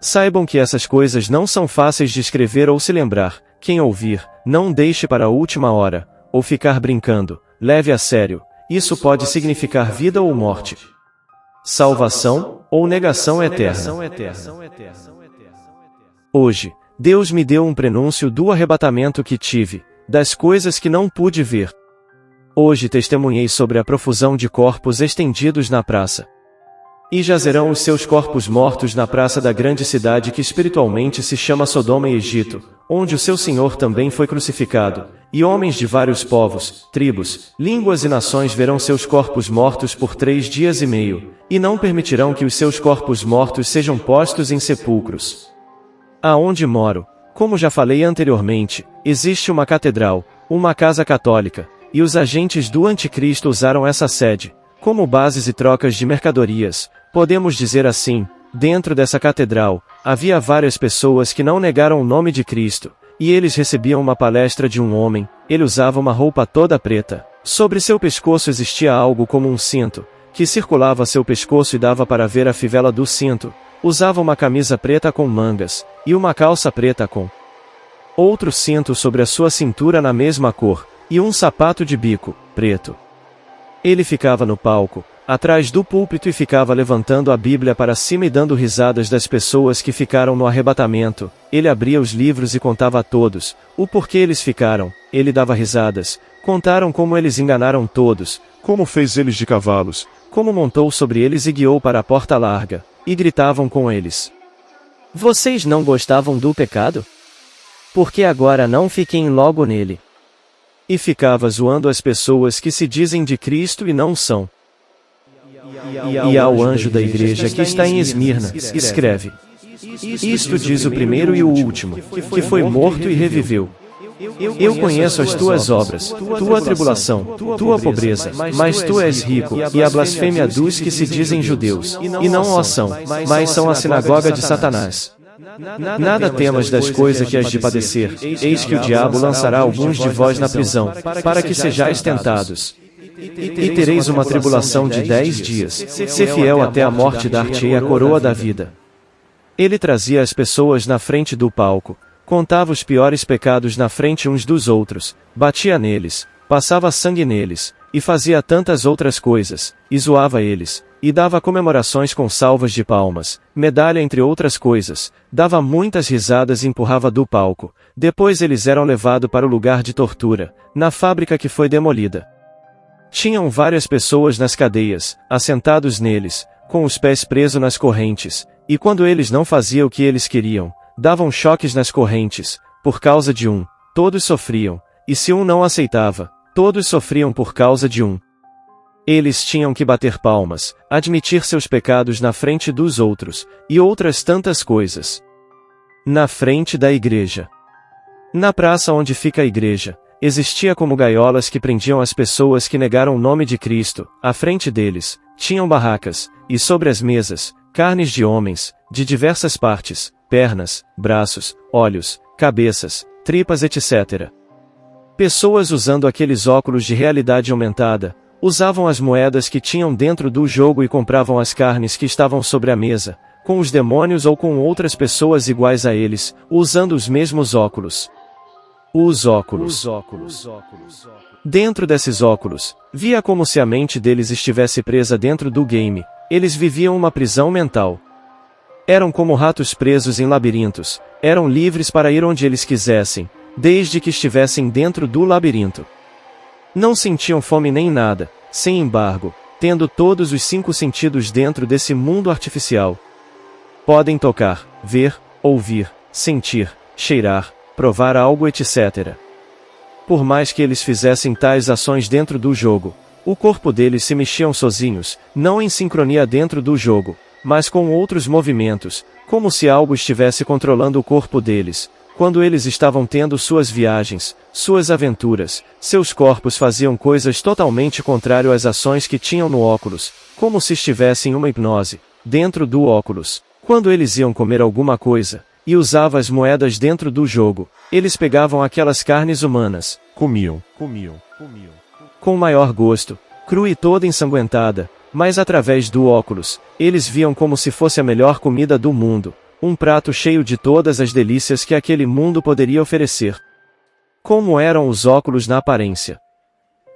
Saibam que essas coisas não são fáceis de escrever ou se lembrar. Quem ouvir, não deixe para a última hora, ou ficar brincando, leve a sério. Isso pode significar vida ou morte, salvação ou negação eterna. Hoje, Deus me deu um prenúncio do arrebatamento que tive, das coisas que não pude ver. Hoje testemunhei sobre a profusão de corpos estendidos na praça. E jazerão os seus corpos mortos na praça da grande cidade que espiritualmente se chama Sodoma e Egito, onde o seu Senhor também foi crucificado, e homens de vários povos, tribos, línguas e nações verão seus corpos mortos por 3 dias e meio, e não permitirão que os seus corpos mortos sejam postos em sepulcros. Aonde moro, como já falei anteriormente, existe uma catedral, uma casa católica, e os agentes do anticristo usaram essa sede como bases e trocas de mercadorias. Podemos dizer assim, dentro dessa catedral, havia várias pessoas que não negaram o nome de Cristo, e eles recebiam uma palestra de um homem. Ele usava uma roupa toda preta. Sobre seu pescoço existia algo como um cinto, que circulava seu pescoço e dava para ver a fivela do cinto. Usava uma camisa preta com mangas, e uma calça preta com outro cinto sobre a sua cintura na mesma cor, e um sapato de bico, preto. Ele ficava no palco, atrás do púlpito e ficava levantando a Bíblia para cima e dando risadas das pessoas que ficaram no arrebatamento. Ele abria os livros e contava a todos o porquê eles ficaram. Ele dava risadas. Contaram como eles enganaram todos, como fez eles de cavalos, como montou sobre eles e guiou para a porta larga, e gritavam com eles: Vocês não gostavam do pecado? Por que agora não fiquem logo nele? E ficava zoando as pessoas que se dizem de Cristo e não são. E ao anjo da igreja que está em Esmirna, escreve: Isto diz o primeiro e o último, que foi morto e reviveu. Eu conheço as tuas obras, tua tribulação, tua pobreza, mas tu és rico, e a blasfêmia dos que se dizem judeus, e não o são, mas são a sinagoga de Satanás. Nada temas das coisas que has de padecer, eis que o diabo lançará alguns de vós na prisão, para que sejais tentados. E tereis uma tribulação de 10 dias, se fiel até a morte dar-te-ei a coroa da vida. Ele trazia as pessoas na frente do palco, contava os piores pecados na frente uns dos outros, batia neles, passava sangue neles, e fazia tantas outras coisas, e zoava eles, e dava comemorações com salvas de palmas, medalha entre outras coisas, dava muitas risadas e empurrava do palco. Depois eles eram levados para o lugar de tortura, na fábrica que foi demolida. Tinham várias pessoas nas cadeias, assentados neles, com os pés presos nas correntes, e quando eles não faziam o que eles queriam, davam choques nas correntes. Por causa de um, todos sofriam, e se um não aceitava, todos sofriam por causa de um. Eles tinham que bater palmas, admitir seus pecados na frente dos outros, e outras tantas coisas. Na frente da igreja. Na praça onde fica a igreja, existia como gaiolas que prendiam as pessoas que negaram o nome de Cristo. À frente deles, tinham barracas, e sobre as mesas, carnes de homens, de diversas partes, pernas, braços, olhos, cabeças, tripas etc. Pessoas usando aqueles óculos de realidade aumentada, usavam as moedas que tinham dentro do jogo e compravam as carnes que estavam sobre a mesa, com os demônios ou com outras pessoas iguais a eles, usando os mesmos óculos. Os óculos. Dentro desses óculos, via como se a mente deles estivesse presa dentro do game. Eles viviam uma prisão mental. Eram como ratos presos em labirintos, eram livres para ir onde eles quisessem, desde que estivessem dentro do labirinto. Não sentiam fome nem nada, sem embargo, tendo todos os 5 sentidos dentro desse mundo artificial. Podem tocar, ver, ouvir, sentir, cheirar, provar algo etc. Por mais que eles fizessem tais ações dentro do jogo, o corpo deles se mexiam sozinhos, não em sincronia dentro do jogo, mas com outros movimentos, como se algo estivesse controlando o corpo deles. Quando eles estavam tendo suas viagens, suas aventuras, seus corpos faziam coisas totalmente contrárias às ações que tinham no óculos, como se estivessem em uma hipnose, dentro do óculos. Quando eles iam comer alguma coisa, e usavam as moedas dentro do jogo, eles pegavam aquelas carnes humanas, comiam. Com maior gosto, crua e toda ensanguentada, mas através do óculos, eles viam como se fosse a melhor comida do mundo. um prato cheio de todas as delícias que aquele mundo poderia oferecer. Como eram os óculos na aparência?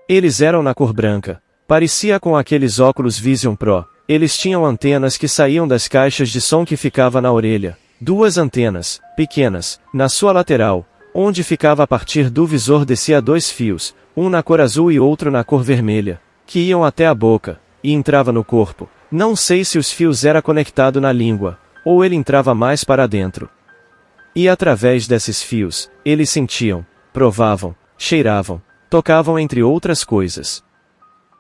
Eles eram na cor branca. Parecia com aqueles óculos Vision Pro. Eles tinham antenas que saíam das caixas de som que ficava na orelha. 2 antenas, pequenas, na sua lateral, onde ficava a partir do visor descia 2 fios, um na cor azul e outro na cor vermelha, que iam até a boca, e entrava no corpo. Não sei se os fios era conectado na língua, ou ele entrava mais para dentro. E através desses fios, eles sentiam, provavam, cheiravam, tocavam entre outras coisas.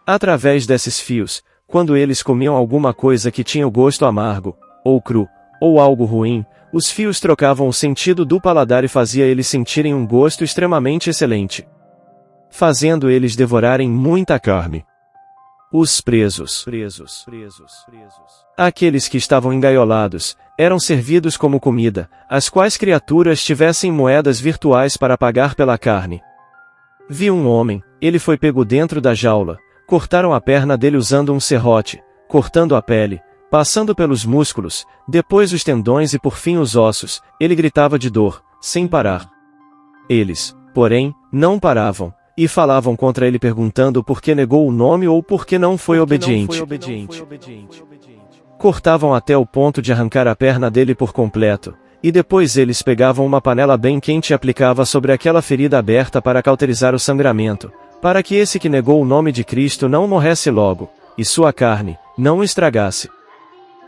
Através desses fios, quando eles comiam alguma coisa que tinha o gosto amargo, ou cru, ou algo ruim, os fios trocavam o sentido do paladar e fazia eles sentirem um gosto extremamente excelente, fazendo eles devorarem muita carne. Os presos, aqueles que estavam engaiolados, eram servidos como comida, as quais criaturas tivessem moedas virtuais para pagar pela carne. Vi um homem, ele foi pego dentro da jaula, cortaram a perna dele usando um serrote, cortando a pele, passando pelos músculos, depois os tendões e por fim os ossos, ele gritava de dor, sem parar. Eles, porém, não paravam, e falavam contra ele perguntando por que negou o nome ou por que não foi obediente. Cortavam até o ponto de arrancar a perna dele por completo, e depois eles pegavam uma panela bem quente e aplicava sobre aquela ferida aberta para cauterizar o sangramento, para que esse que negou o nome de Cristo não morresse logo, e sua carne não estragasse.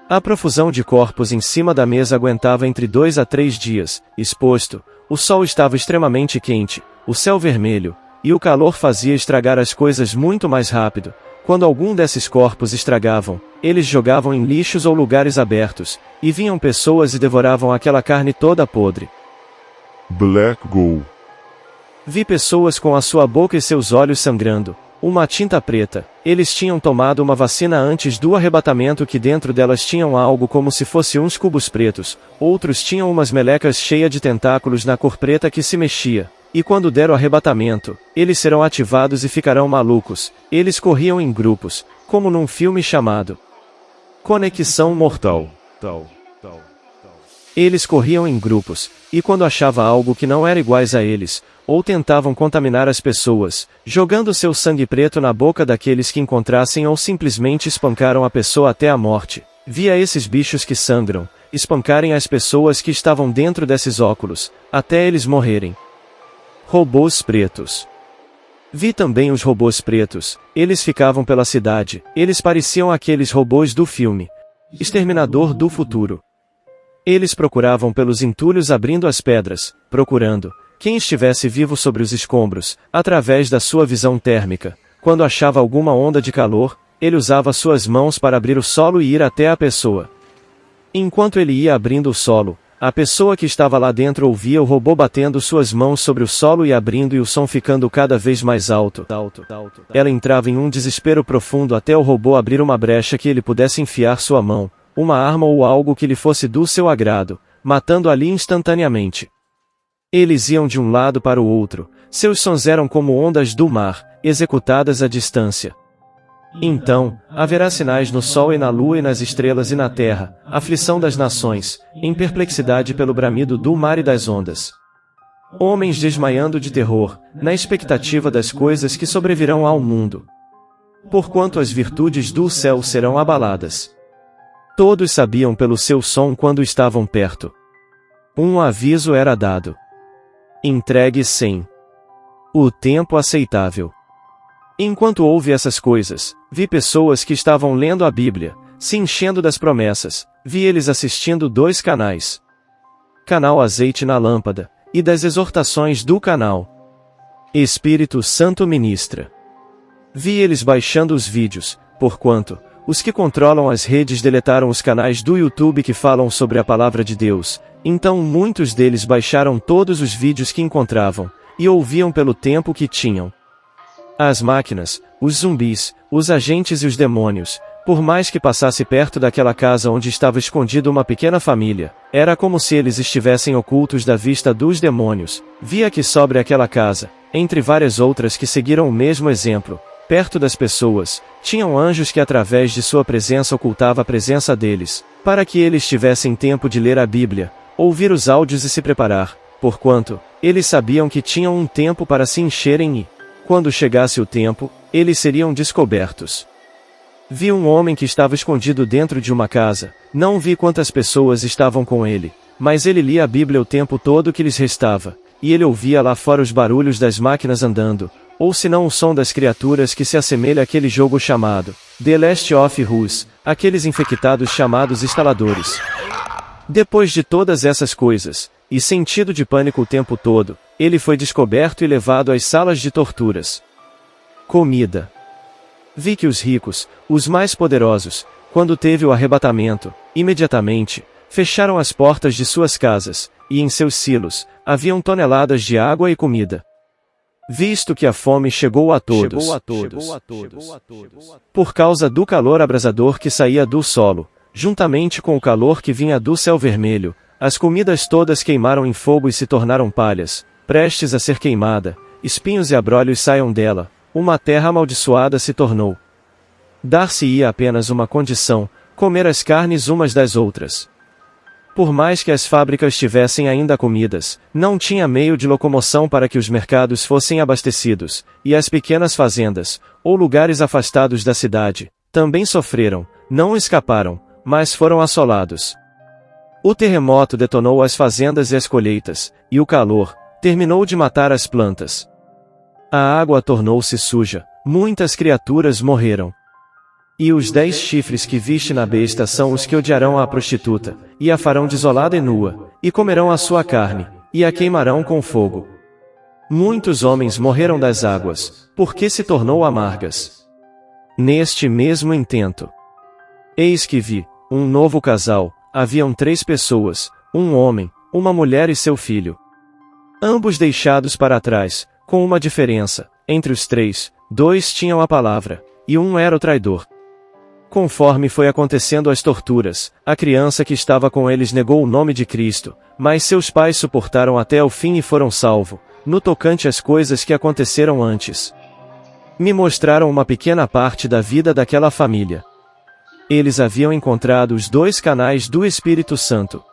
A profusão de corpos em cima da mesa aguentava entre 2 a 3 dias, exposto, o sol estava extremamente quente, o céu vermelho, e o calor fazia estragar as coisas muito mais rápido. Quando algum desses corpos estragavam, eles jogavam em lixos ou lugares abertos, e vinham pessoas e devoravam aquela carne toda podre. Black Gold. Vi pessoas com a sua boca e seus olhos sangrando, uma tinta preta. Eles tinham tomado uma vacina antes do arrebatamento que dentro delas tinham algo como se fosse uns cubos pretos, outros tinham umas melecas cheias de tentáculos na cor preta que se mexia. E quando der o arrebatamento, eles serão ativados e ficarão malucos. Eles corriam em grupos, como num filme chamado Conexão Mortal. Eles corriam em grupos, e quando achava algo que não era iguais a eles, ou tentavam contaminar as pessoas, jogando seu sangue preto na boca daqueles que encontrassem ou simplesmente espancaram a pessoa até a morte. Via esses bichos que sangram, espancarem as pessoas que estavam dentro desses óculos, até eles morrerem. Robôs pretos. Vi também os robôs pretos, eles ficavam pela cidade, eles pareciam aqueles robôs do filme Exterminador do Futuro. Eles procuravam pelos entulhos abrindo as pedras, procurando quem estivesse vivo sobre os escombros, através da sua visão térmica. Quando achava alguma onda de calor, ele usava suas mãos para abrir o solo e ir até a pessoa. Enquanto ele ia abrindo o solo, a pessoa que estava lá dentro ouvia o robô batendo suas mãos sobre o solo e abrindo e o som ficando cada vez mais alto. Ela entrava em um desespero profundo até o robô abrir uma brecha que ele pudesse enfiar sua mão, uma arma ou algo que lhe fosse do seu agrado, matando ali instantaneamente. Eles iam de um lado para o outro, seus sons eram como ondas do mar, executadas à distância. Então, haverá sinais no sol e na lua e nas estrelas e na terra, aflição das nações, em perplexidade pelo bramido do mar e das ondas. Homens desmaiando de terror, na expectativa das coisas que sobrevirão ao mundo. Porquanto as virtudes do céu serão abaladas. Todos sabiam pelo seu som quando estavam perto. Um aviso era dado. Entregue sem o tempo aceitável. Enquanto houve essas coisas, vi pessoas que estavam lendo a Bíblia, se enchendo das promessas, vi eles assistindo 2 canais. Canal Azeite na Lâmpada, e das exortações do canal Espírito Santo Ministra. Vi eles baixando os vídeos, porquanto os que controlam as redes deletaram os canais do YouTube que falam sobre a palavra de Deus, então muitos deles baixaram todos os vídeos que encontravam, e ouviam pelo tempo que tinham. As máquinas, os zumbis, os agentes e os demônios, por mais que passasse perto daquela casa onde estava escondida uma pequena família, era como se eles estivessem ocultos da vista dos demônios. Via que sobre aquela casa, entre várias outras que seguiram o mesmo exemplo, perto das pessoas, tinham anjos que através de sua presença ocultava a presença deles. para que eles tivessem tempo de ler a Bíblia, ouvir os áudios e se preparar, porquanto eles sabiam que tinham um tempo para se encherem e, quando chegasse o tempo, eles seriam descobertos. Vi um homem que estava escondido dentro de uma casa, não vi quantas pessoas estavam com ele, mas ele lia a Bíblia o tempo todo que lhes restava, e ele ouvia lá fora os barulhos das máquinas andando, ou senão o som das criaturas que se assemelha àquele jogo chamado The Last of Us, aqueles infectados chamados instaladores. Depois de todas essas coisas, e sentido de pânico o tempo todo, ele foi descoberto e levado às salas de torturas. Comida. Vi que os ricos, os mais poderosos, quando teve o arrebatamento, imediatamente, fecharam as portas de suas casas, e em seus silos, haviam toneladas de água e comida. Visto que a fome chegou a todos, por causa do calor abrasador que saía do solo, juntamente com o calor que vinha do céu vermelho, as comidas todas queimaram em fogo e se tornaram palhas, prestes a ser queimada, espinhos e abrolhos saiam dela, uma terra amaldiçoada se tornou. Dar-se-ia apenas uma condição, comer as carnes umas das outras. Por mais que as fábricas tivessem ainda comidas, não tinha meio de locomoção para que os mercados fossem abastecidos, e as pequenas fazendas, ou lugares afastados da cidade, também sofreram, não escaparam, mas foram assolados. O terremoto detonou as fazendas e as colheitas, e o calor terminou de matar as plantas. A água tornou-se suja, muitas criaturas morreram. E os 10 chifres que viste na besta são os que odiarão a prostituta, e a farão desolada e nua, e comerão a sua carne, e a queimarão com fogo. Muitos homens morreram das águas, porque se tornou amargas. Neste mesmo intento, eis que vi um novo casal, haviam 3 pessoas, um homem, uma mulher e seu filho. Ambos deixados para trás, com uma diferença, entre os 3, 2 tinham a palavra, e um era o traidor. Conforme foi acontecendo as torturas, a criança que estava com eles negou o nome de Cristo, mas seus pais suportaram até o fim e foram salvos, no tocante às coisas que aconteceram antes. Me mostraram uma pequena parte da vida daquela família. Eles haviam encontrado os 2 canais do Espírito Santo.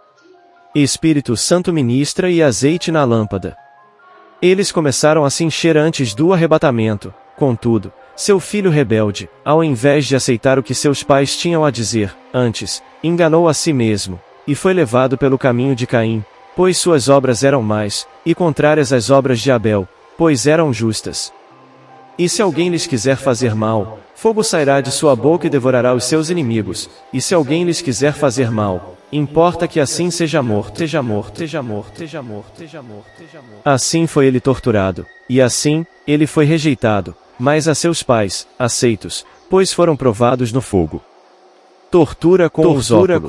Espírito Santo ministra e azeite na lâmpada. Eles começaram a se encher antes do arrebatamento, contudo, seu filho rebelde, ao invés de aceitar o que seus pais tinham a dizer, antes, enganou a si mesmo, e foi levado pelo caminho de Caim, pois suas obras eram más, e contrárias às obras de Abel, pois eram justas. E se alguém lhes quiser fazer mal, fogo sairá de sua boca e devorará os seus inimigos, e se alguém lhes quiser fazer mal, importa que assim seja morto, seja morto, seja morto, seja morto, seja morto, seja morto. Assim foi ele torturado, e assim, ele foi rejeitado, mas a seus pais, aceitos, pois foram provados no fogo. Tortura com os óculos.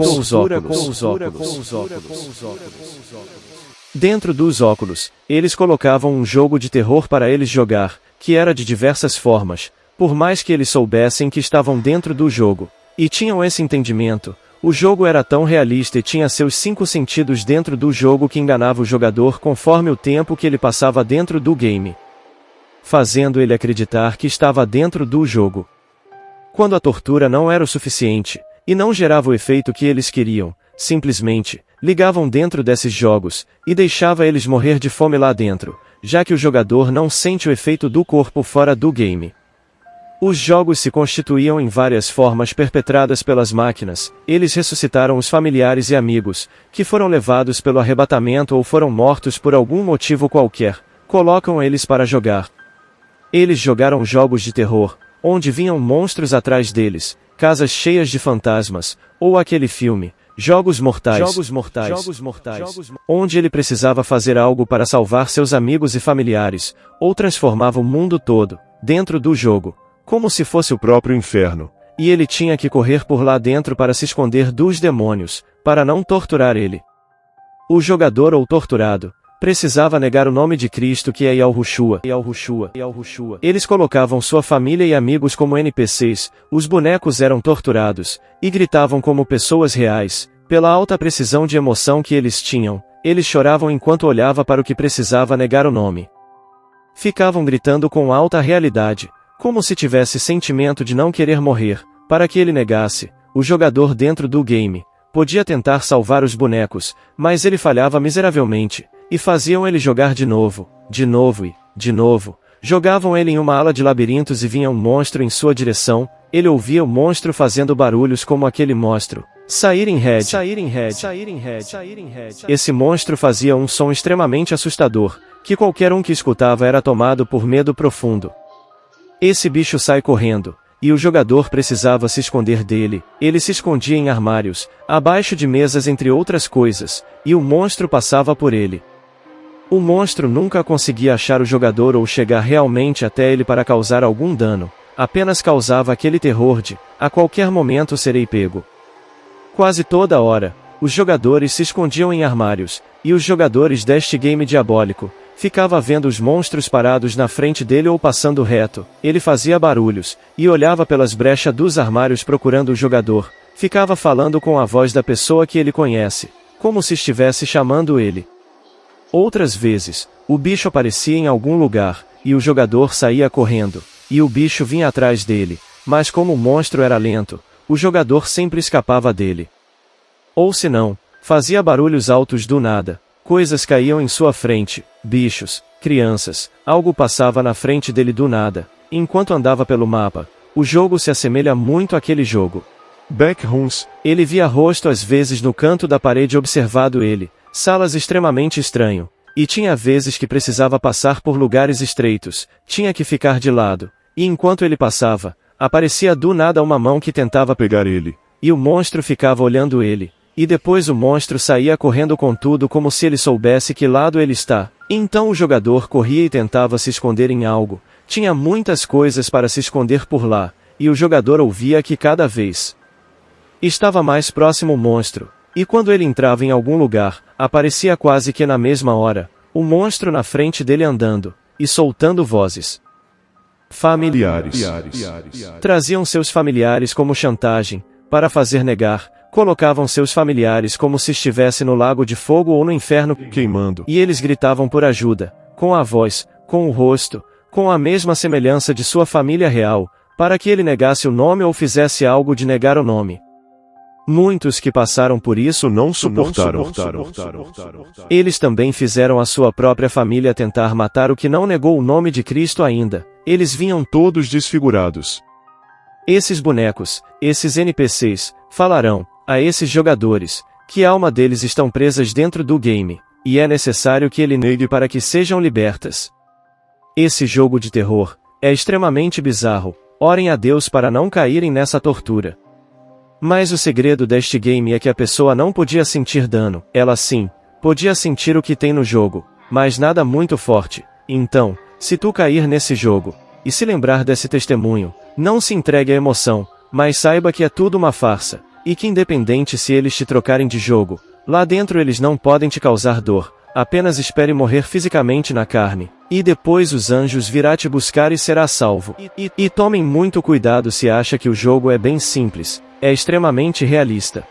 Dentro dos óculos, eles colocavam um jogo de terror para eles jogar, que era de diversas formas, por mais que eles soubessem que estavam dentro do jogo, e tinham esse entendimento, o jogo era tão realista e tinha seus 5 sentidos dentro do jogo que enganava o jogador conforme o tempo que ele passava dentro do game, fazendo ele acreditar que estava dentro do jogo. Quando a tortura não era o suficiente, e não gerava o efeito que eles queriam, simplesmente, ligavam dentro desses jogos, e deixava eles morrer de fome lá dentro, já que o jogador não sente o efeito do corpo fora do game. Os jogos se constituíam em várias formas perpetradas pelas máquinas, eles ressuscitaram os familiares e amigos, que foram levados pelo arrebatamento ou foram mortos por algum motivo qualquer, colocam eles para jogar. Eles jogaram jogos de terror, onde vinham monstros atrás deles, casas cheias de fantasmas, ou aquele filme, Jogos Mortais, onde ele precisava fazer algo para salvar seus amigos e familiares, ou transformava o mundo todo, dentro do jogo, como se fosse o próprio inferno, e ele tinha que correr por lá dentro para se esconder dos demônios, para não torturar ele. O jogador ou torturado precisava negar o nome de Cristo que é Yahushua. Eles colocavam sua família e amigos como NPCs, os bonecos eram torturados, e gritavam como pessoas reais, pela alta precisão de emoção que eles tinham, eles choravam enquanto olhava para o que precisava negar o nome. Ficavam gritando com alta realidade, como se tivesse sentimento de não querer morrer, para que ele negasse, o jogador dentro do game, podia tentar salvar os bonecos, mas ele falhava miseravelmente, e faziam ele jogar de novo e, de novo. Jogavam ele em uma ala de labirintos e vinha um monstro em sua direção, ele ouvia o monstro fazendo barulhos como aquele monstro. Siren Head. Esse monstro fazia um som extremamente assustador, que qualquer um que escutava era tomado por medo profundo. Esse bicho sai correndo, e o jogador precisava se esconder dele. Ele se escondia em armários, abaixo de mesas entre outras coisas, e o monstro passava por ele. O monstro nunca conseguia achar o jogador ou chegar realmente até ele para causar algum dano, apenas causava aquele terror de, a qualquer momento serei pego. Quase toda hora, os jogadores se escondiam em armários, e os jogadores deste game diabólico, ficava vendo os monstros parados na frente dele ou passando reto, ele fazia barulhos, e olhava pelas brechas dos armários procurando o jogador, ficava falando com a voz da pessoa que ele conhece, como se estivesse chamando ele. Outras vezes, o bicho aparecia em algum lugar, e o jogador saía correndo, e o bicho vinha atrás dele, mas como o monstro era lento, o jogador sempre escapava dele. Ou se não, fazia barulhos altos do nada, coisas caíam em sua frente, bichos, crianças, algo passava na frente dele do nada, enquanto andava pelo mapa. O jogo se assemelha muito àquele jogo. Backrooms. Ele via rosto às vezes no canto da parede observado ele, salas extremamente estranho, e tinha vezes que precisava passar por lugares estreitos, tinha que ficar de lado, e enquanto ele passava, aparecia do nada uma mão que tentava pegar ele, e o monstro ficava olhando ele, e depois o monstro saía correndo com tudo como se ele soubesse que lado ele está. Então o jogador corria e tentava se esconder em algo, tinha muitas coisas para se esconder por lá, e o jogador ouvia que cada vez estava mais próximo o monstro, e quando ele entrava em algum lugar, aparecia quase que na mesma hora, o monstro na frente dele andando, e soltando vozes. Familiares. Traziam seus familiares como chantagem, para fazer negar, colocavam seus familiares como se estivesse no lago de fogo ou no inferno Queimando. e eles gritavam por ajuda, com a voz, com o rosto, com a mesma semelhança de sua família real, para que ele negasse o nome ou fizesse algo de negar o nome. Muitos que passaram por isso não suportaram. Eles também fizeram a sua própria família tentar matar o que não negou o nome de Cristo ainda. Eles vinham Todos desfigurados. esses bonecos, esses NPCs, falarão a esses jogadores que a alma deles estão presas dentro do game, e é necessário que ele negue para que sejam libertas. Esse jogo de terror é extremamente bizarro. Orem a Deus para não caírem nessa tortura. Mas o segredo deste game é que a pessoa não podia sentir dano, ela sim, podia sentir o que tem no jogo, mas nada muito forte. Então, se tu cair nesse jogo, e se lembrar desse testemunho, não se entregue à emoção, mas saiba que é tudo uma farsa, e que independente se eles te trocarem de jogo, lá dentro eles não podem te causar dor, apenas espere morrer fisicamente na carne, e depois os anjos virá te buscar e será salvo. E tomem muito cuidado se acha que o jogo é bem simples. É extremamente realista.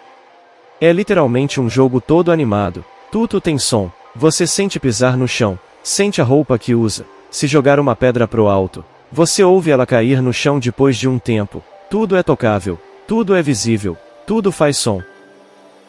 É literalmente um jogo todo animado, tudo tem som, você sente pisar no chão, sente a roupa que usa, se jogar uma pedra pro alto, você ouve ela cair no chão depois de um tempo, tudo é tocável, tudo é visível, tudo faz som.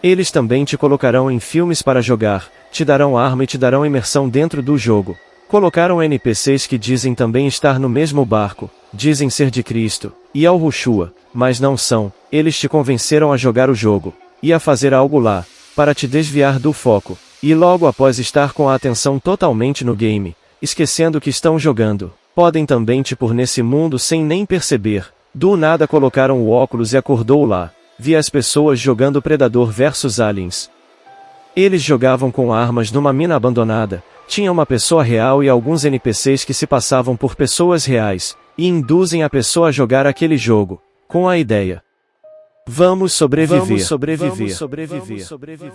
Eles também te colocarão em filmes para jogar, te darão arma e te darão imersão dentro do jogo. Colocaram NPCs que dizem também estar no mesmo barco, dizem ser de Cristo, e ao Rushua, mas não são. Eles te convenceram a jogar o jogo, e a fazer algo lá, para te desviar do foco, e logo após estar com a atenção totalmente no game, esquecendo que estão jogando, podem também te pôr nesse mundo sem nem perceber. Do nada colocaram o óculos e acordou lá, vi as pessoas jogando Predador vs Aliens. Eles jogavam com armas numa mina abandonada, tinha uma pessoa real e alguns NPCs que se passavam por pessoas reais, e induzem a pessoa a jogar aquele jogo, com a ideia: vamos sobreviver.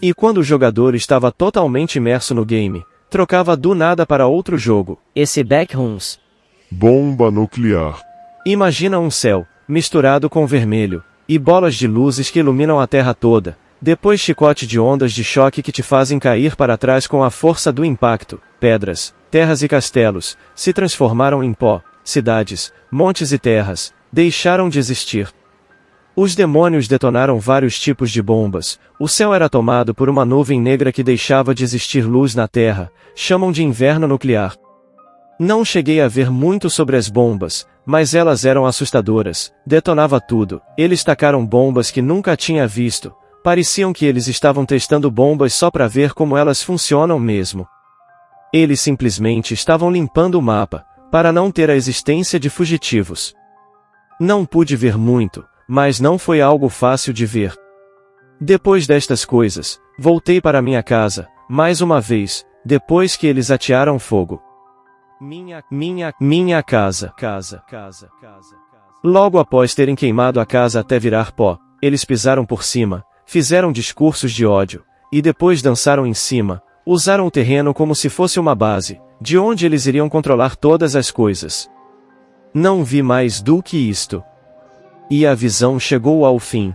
E quando o jogador estava totalmente imerso no game, trocava do nada para outro jogo. Esse Backrooms. Bomba nuclear. Imagina um céu, misturado com vermelho, e bolas de luzes que iluminam a terra toda, depois chicote de ondas de choque que te fazem cair para trás com a força do impacto, pedras, terras e castelos, se transformaram em pó, cidades, montes e terras, deixaram de existir. Os demônios detonaram vários tipos de bombas, o céu era tomado por uma nuvem negra que deixava de existir luz na Terra, chamam de inverno nuclear. Não cheguei a ver muito sobre as bombas, mas elas eram assustadoras, detonava tudo, eles tacaram bombas que nunca tinha visto, pareciam que eles estavam testando bombas só para ver como elas funcionam mesmo. Eles simplesmente estavam limpando o mapa, para não ter a existência de fugitivos. Não pude ver muito, mas não foi algo fácil de ver. Depois destas coisas, voltei para minha casa, mais uma vez, depois que eles atearam fogo. Minha casa. Logo após terem queimado a casa até virar pó, eles pisaram por cima, fizeram discursos de ódio, e depois dançaram em cima, usaram o terreno como se fosse uma base, de onde eles iriam controlar todas as coisas. Não vi mais do que isto. E a visão chegou ao fim.